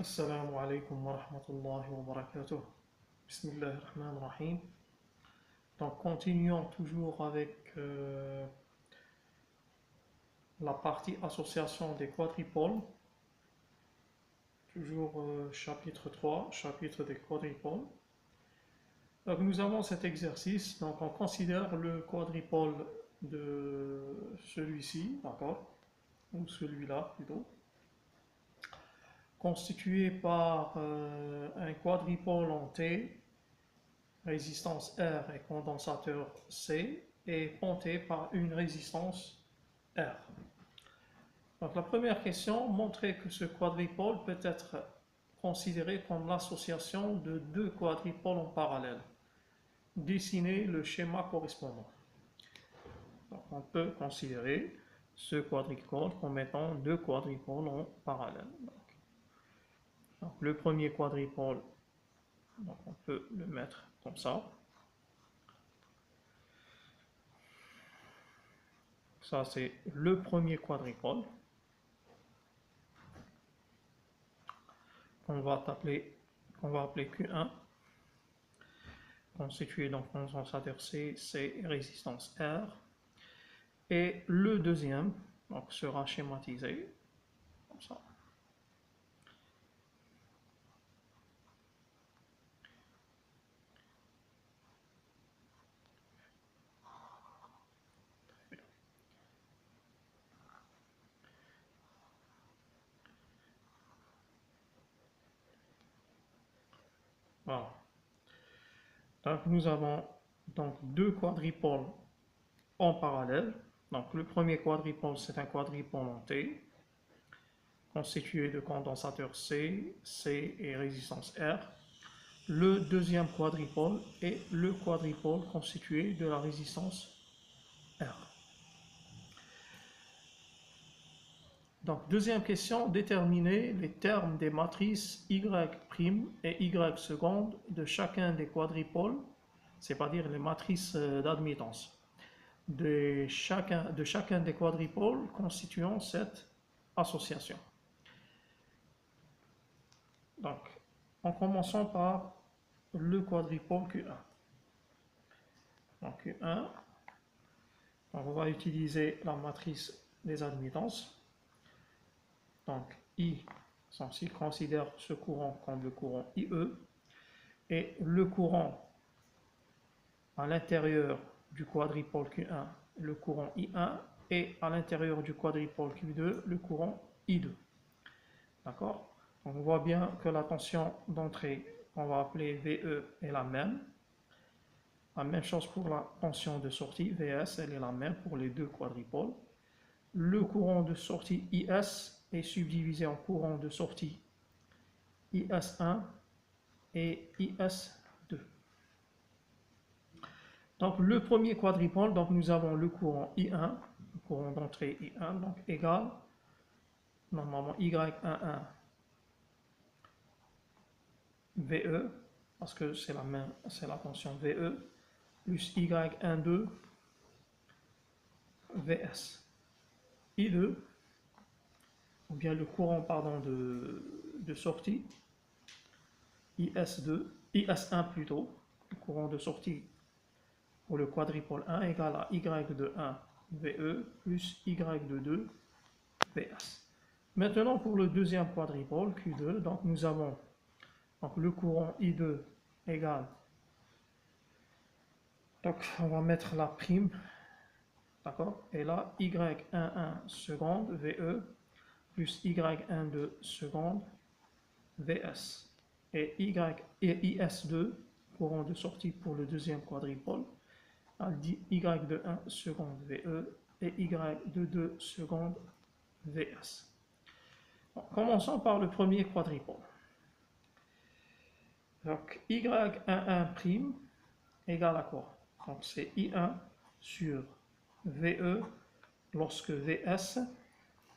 Assalamu alaikum wa rahmatullahi wa barakatuh. Bismillah ar-Rahman ar-Rahim. Donc, continuons toujours avec la partie association des quadripoles. Toujours chapitre 3, chapitre des quadripoles. Donc, nous avons cet exercice. Donc, on considère le quadripole de celui-ci, d'accord, ou celui-là plutôt, constitué par un quadripole en T, résistance R et condensateur C, et ponté par une résistance R. Donc la première question montrait que ce quadripole peut être considéré comme l'association de deux quadripoles en parallèle. Dessinez le schéma correspondant. Donc on peut considérer ce quadripole comme étant deux quadripoles en parallèle. Donc, le premier quadripole, donc on peut le mettre comme ça. Ça, c'est le premier quadripole qu'on va appeler Q1, constitué donc condensateur C, et résistance R. Et le deuxième donc, sera schématisé comme ça. Voilà. Donc nous avons donc deux quadripoles en parallèle. Donc le premier quadripole, c'est un quadripole en T, constitué de condensateur C et résistance R. Le deuxième quadripole est le quadripole constitué de la résistance R. Donc, deuxième question, déterminer les termes des matrices Y' et Y seconde de chacun des quadripoles, c'est-à-dire les matrices d'admittance de chacun des quadripoles constituant cette association. Donc, en commençant par le quadripole Q1. Donc, Q1, on va utiliser la matrice des admittances. Donc, I, censé considère ce courant comme le courant IE, et le courant à l'intérieur du quadripole Q1, le courant I1, et à l'intérieur du quadripole Q2, le courant I2. D'accord? On voit bien que la tension d'entrée, qu'on va appeler VE, est la même. La même chose pour la tension de sortie, VS, elle est la même pour les deux quadripoles. Le courant de sortie IS est subdivisé en courant de sortie IS1 et IS2. Donc le premier quadripole, donc nous avons le courant I1, le courant d'entrée I1, donc égal, normalement Y11 VE, parce que c'est la tension VE, plus Y12 VS. I2, ou bien le courant de sortie, IS1 plutôt, le courant de sortie pour le quadripole 1 égale à Y de 1 VE plus Y de 2 VS. Maintenant pour le deuxième quadripole Q2, donc nous avons donc, le courant I2 égale, donc on va mettre la prime, d'accord, et là Y11 seconde VE plus Y12 seconde VS. Et IS2, courant de sortie pour le deuxième quadripole, Y de 1 seconde VE et Y de 2 seconde VS. Bon, commençons par le premier quadripole. Donc Y11' égale à quoi? Donc c'est I1 sur VE lorsque VS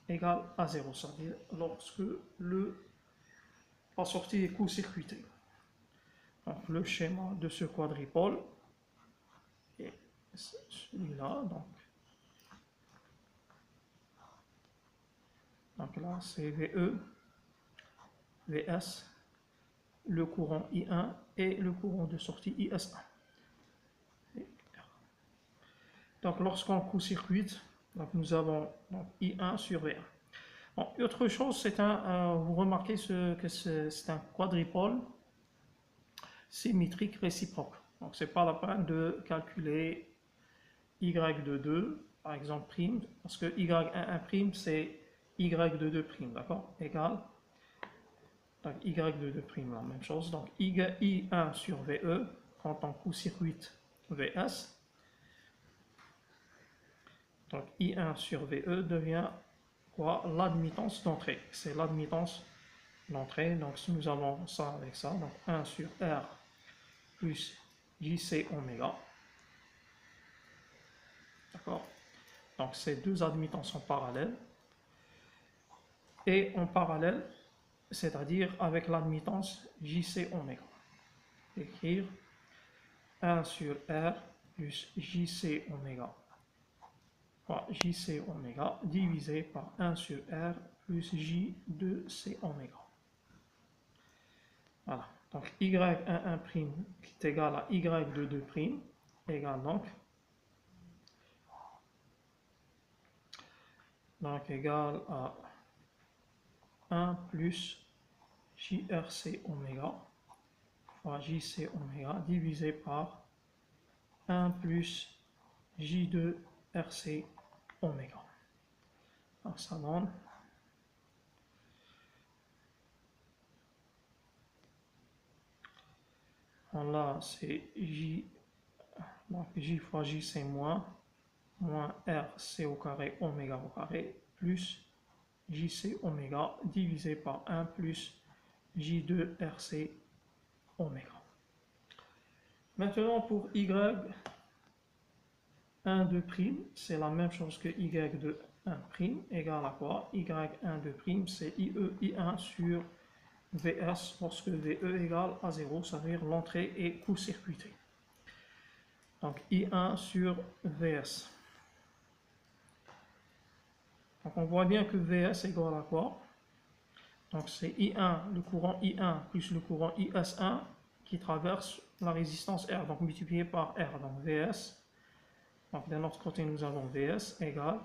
égale à 0, c'est-à-dire lorsque la sortie est court-circuitée. Donc le schéma de ce quadripole est celui-là. Donc là c'est VE Vs, le courant I1 et le courant de sortie IS1. Donc lorsqu'on court-circuite, donc nous avons donc I1 sur V1. Bon, autre chose, vous remarquez que c'est un quadripôle symétrique réciproque. Donc c'est pas la peine de calculer y de 2, par exemple prime, parce que y11 prime c'est y de 2 prime, d'accord, égal, donc y de 2 prime, la même chose, donc I1 sur VE, quand on court-circuite VS, donc I1 sur VE devient quoi? L'admittance d'entrée, c'est l'admittance d'entrée, donc si nous avons ça avec ça, donc 1 sur R plus JC oméga, d'accord, donc ces deux admittances sont parallèles, et en parallèle, c'est-à-dire avec l'admittance JC oméga. Écrire 1 sur R plus JC oméga, JC oméga divisé par 1 sur R plus J de C oméga. Voilà, donc Y11' qui est égal à Y de 2' égale donc égal à 1 plus JRC oméga fois JC oméga divisé par 1 plus J2 RC oméga. Alors ça donne là c'est J, donc J fois J c'est moins RC au carré oméga au carré plus JC oméga divisé par 1 plus J2 RC oméga. Maintenant pour Y1 2', c'est la même chose que Y de 1' égale à quoi? Y1 2', c'est I1 sur Vs lorsque VE égale à 0, ça veut dire l'entrée est court-circuitée. Donc I1 sur Vs. Donc on voit bien que Vs égale à quoi? Donc c'est I1, le courant I1 plus le courant IS1 qui traverse la résistance R, donc multiplié par R, donc Vs. Donc d'un autre côté nous avons Vs égale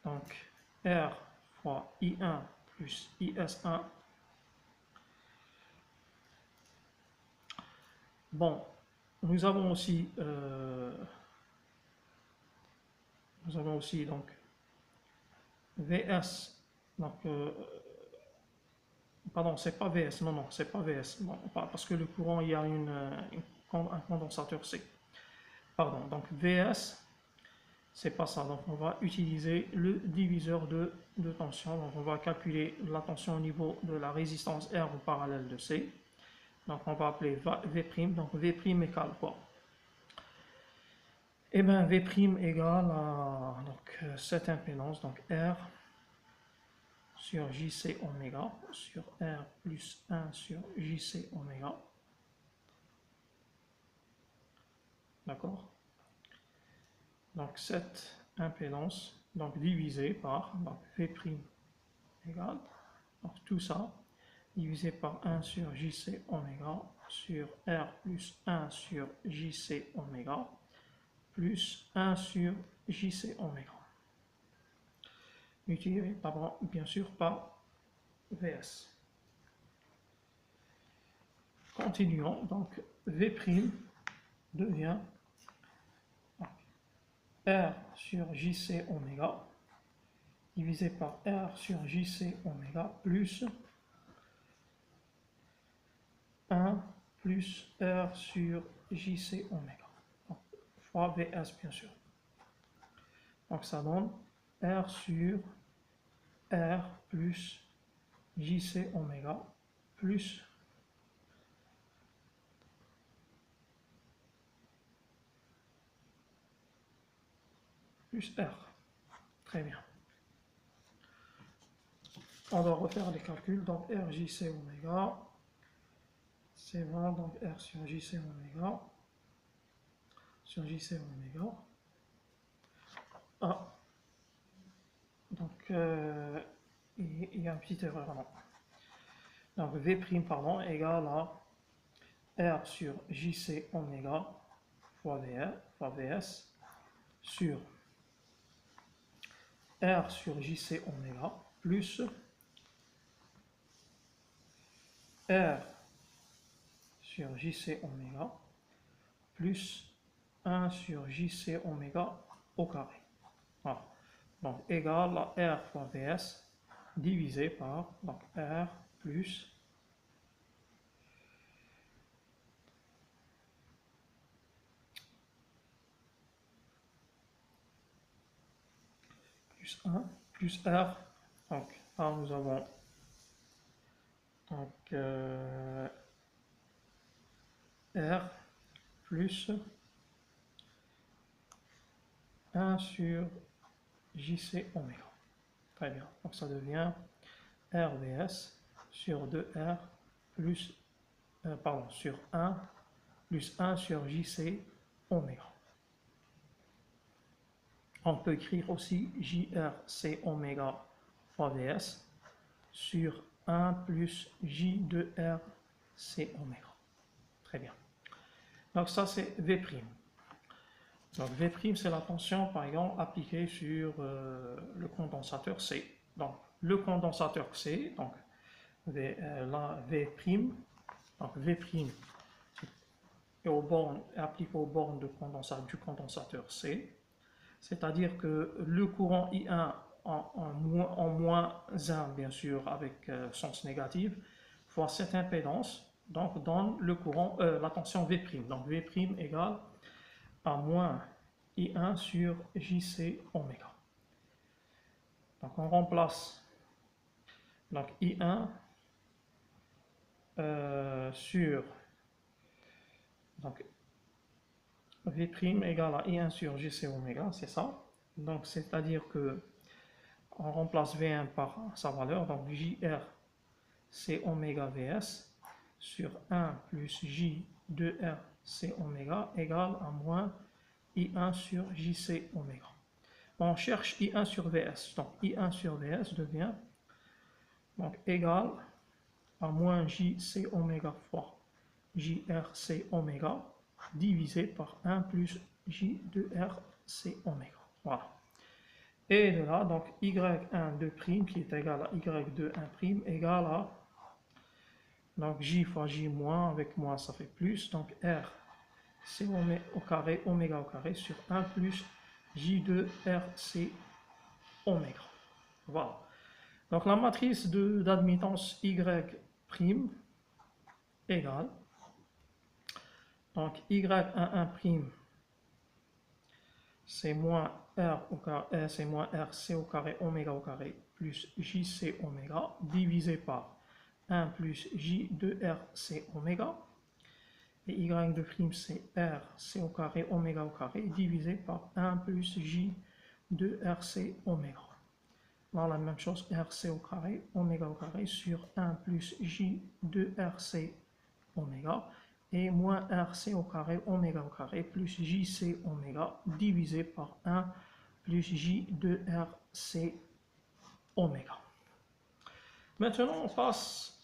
donc R fois I1 plus IS1. Bon, nous avons aussi donc VS, donc pardon, c'est pas VS, non, c'est pas VS, bon, parce que le courant, il y a un condensateur C. Pardon, donc VS, c'est pas ça, donc on va utiliser le diviseur de tension, donc on va calculer la tension au niveau de la résistance R au parallèle de C. Donc on va appeler V', donc V' égale quoi? Eh bien, V' égale à donc, cette impédance, donc R sur JC oméga, sur R plus 1 sur JC oméga. D'accord? Donc cette impédance, donc divisée par donc V' égale, donc tout ça, divisé par 1 sur JC oméga, sur R plus 1 sur JC oméga, plus 1 sur JC oméga. Multiplié bien sûr par Vs. Continuons, donc V' devient R sur JC oméga divisé par R sur JC oméga plus 1 plus R sur JC oméga, donc, fois Vs bien sûr. Donc ça donne R sur R plus JC oméga plus R. Très bien. On va refaire les calculs. Donc R JC oméga, c'est bon. Donc R sur JC oméga, sur JC oméga. Ah. Donc il y a une petite erreur là. Donc V', pardon, égale à R sur JC oméga fois VS sur R sur JC oméga plus R sur JC oméga plus 1 sur JC oméga au carré. Voilà. Donc égal à R fois VS divisé par donc R plus plus 1 plus R. Donc là nous avons donc, R plus 1 sur JC oméga. Très bien. Donc ça devient RVS sur 2R plus, sur 1 plus 1 sur JC oméga. On peut écrire aussi JRC oméga fois VS sur 1 plus J2RC oméga. Très bien. Donc ça c'est V'. Donc V' c'est la tension par exemple appliquée sur le condensateur C. Donc le condensateur C, donc V', donc V' est appliqué aux bornes du condensateur C, c'est-à-dire que le courant I1 en moins 1 bien sûr avec sens négatif fois cette impédance donc donne le courant, la tension V'. Donc V' égale à moins I1 sur JC oméga. Donc on remplace donc I1 sur donc V' égale à I1 sur JC oméga, c'est ça. Donc c'est-à-dire que on remplace V1 par sa valeur, donc JR C oméga VS sur 1 plus J2R C oméga égale à moins I1 sur JC oméga. On cherche I1 sur VS, donc I1 sur VS devient donc égal à moins JC oméga fois JRC oméga divisé par 1 plus J2RC oméga. Voilà. Et de là, donc Y1 2' qui est égal à Y2 1' égal à donc J fois J moins, avec moins ça fait plus, donc R C au carré, oméga au carré sur 1 plus J2RC oméga. Voilà. Donc la matrice d'admittance Y' égale donc Y11' c'est moins R au carré, c'est moins RC au carré oméga au carré plus JC oméga divisé par 1 plus J2RC oméga. Et Y2' c'est RC au carré oméga au carré divisé par 1 plus J2RC oméga. Là la même chose, RC au carré oméga au carré sur 1 plus J2RC oméga et moins RC au carré oméga au carré plus JC oméga divisé par 1 plus J2RC oméga. Maintenant on passe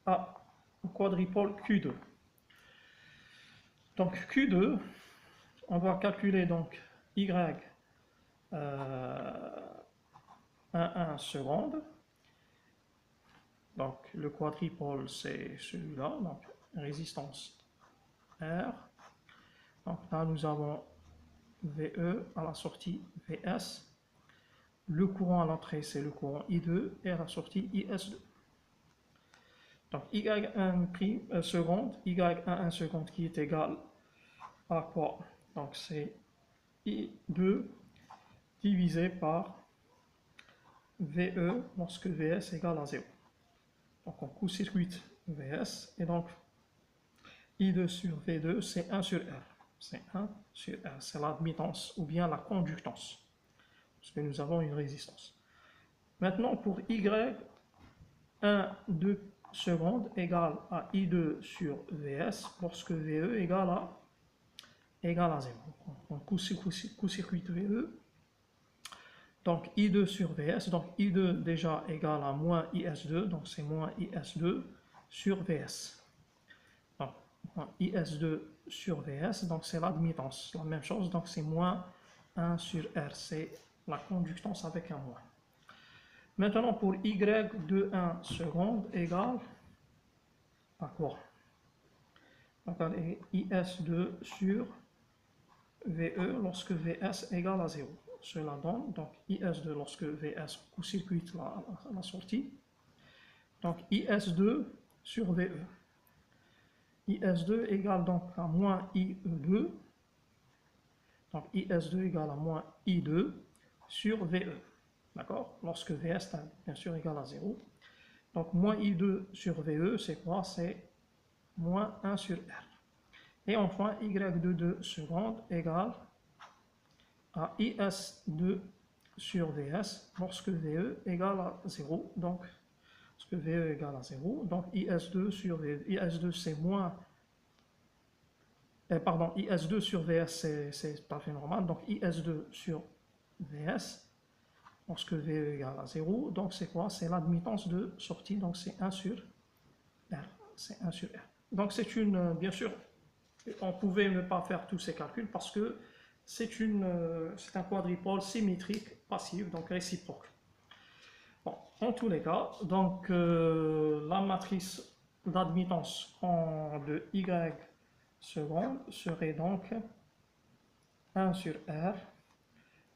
au quadripôle Q2. Donc Q2, on va calculer donc Y 1 seconde. Donc le quadripôle c'est celui-là, donc résistance R. Donc là nous avons VE à la sortie VS. Le courant à l'entrée c'est le courant I2 et à la sortie IS2. Donc Y1 seconde, Y1 seconde qui est égal à quoi? Donc c'est I2 divisé par VE lorsque VS égale à 0. Donc on court-circuite VS et donc I2 sur V2 c'est 1 sur R. C'est 1 sur R, c'est l'admittance ou bien la conductance. Parce que nous avons une résistance. Maintenant pour Y1 2 secondes égale à I2 sur VS lorsque VE égale à 0. On court-circuite VE. Donc I2 sur VS, donc I2 déjà égale à moins IS2, donc c'est moins IS2 sur VS. Donc moins IS2 sur VS, donc c'est l'admittance, la même chose, donc c'est moins 1 sur R, c'est la conductance avec un moins. Maintenant pour Y de 1 seconde égale à quoi? Donc IS2 sur VE lorsque VS égale à 0. Cela donne donc IS2 lorsque VS court-circuite la sortie. Donc IS2 sur VE. IS2 égale donc à moins IE2. Donc IS2 égale à moins I2 sur VE. D'accord? Lorsque VS est bien sûr égal à 0. Donc moins I2 sur VE, c'est quoi? C'est moins 1 sur R. Et enfin, Y de 2 secondes égale à IS2 sur VS lorsque VE égale à 0. Donc, lorsque VE égale à 0, donc IS2 sur VE. IS2 c'est moins. Pardon, IS2 sur VS c'est tout à fait normal. Donc IS2 sur VS lorsque VE égale à 0. Donc c'est quoi? C'est l'admittance de sortie. Donc c'est 1 sur R. C'est 1 sur R. Donc c'est une, bien sûr, on pouvait ne pas faire tous ces calculs parce que c'est un quadrupole symétrique passif, donc réciproque. Bon, en tous les cas, donc la matrice d'admittance de Y seconde serait donc 1 sur R,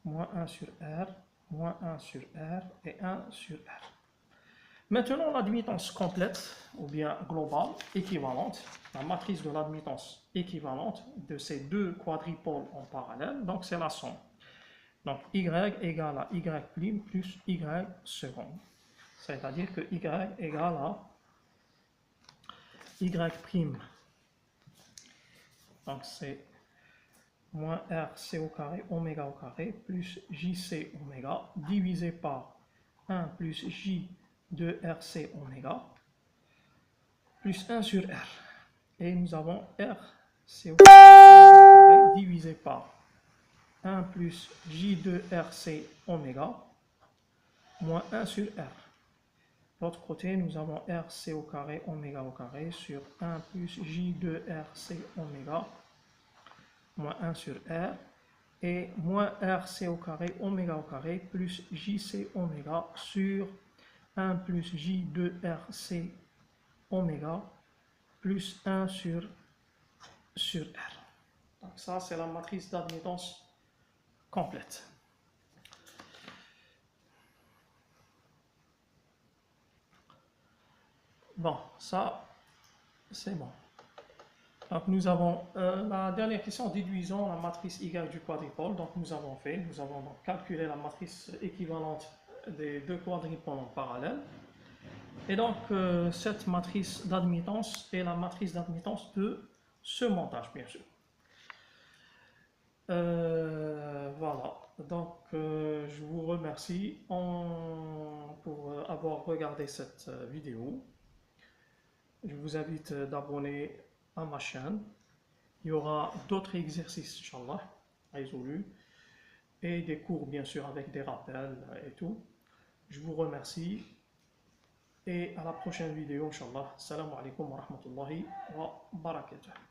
moins 1 sur R, moins 1 sur R et 1 sur R. Maintenant, l'admittance complète, ou bien globale, équivalente, la matrice de l'admittance équivalente de ces deux quadrupoles en parallèle, donc c'est la somme. Donc Y égale à Y' plus Y seconde. C'est-à-dire que Y égale à Y'. Donc c'est moins RC au carré, oméga au carré, plus JC oméga, divisé par 1 plus J de RC oméga, plus 1 sur R. Et nous avons RC au carré divisé par 1 plus J de RC oméga, moins 1 sur R. De l'autre côté, nous avons RC au carré oméga au carré sur 1 plus J de RC oméga, moins 1 sur R. Et moins RC au carré oméga au carré plus JC oméga sur 1 plus J de RC oméga plus 1 sur R. Donc ça, c'est la matrice d'admittance complète. Bon, ça, c'est bon. Donc nous avons la dernière question, déduisons la matrice Y du quadrupole. Donc nous avons donc calculé la matrice équivalente des deux quadrupoles en parallèle. Et donc cette matrice d'admittance est la matrice d'admittance de ce montage, bien sûr. Voilà, donc je vous remercie pour avoir regardé cette vidéo. Je vous invite d'abonner à ma chaîne. Il y aura d'autres exercices, Inch'Allah, résolus, et des cours, bien sûr, avec des rappels et tout. Je vous remercie et à la prochaine vidéo, Inch'Allah. Assalamu alaikum wa rahmatullahi wa barakatuh.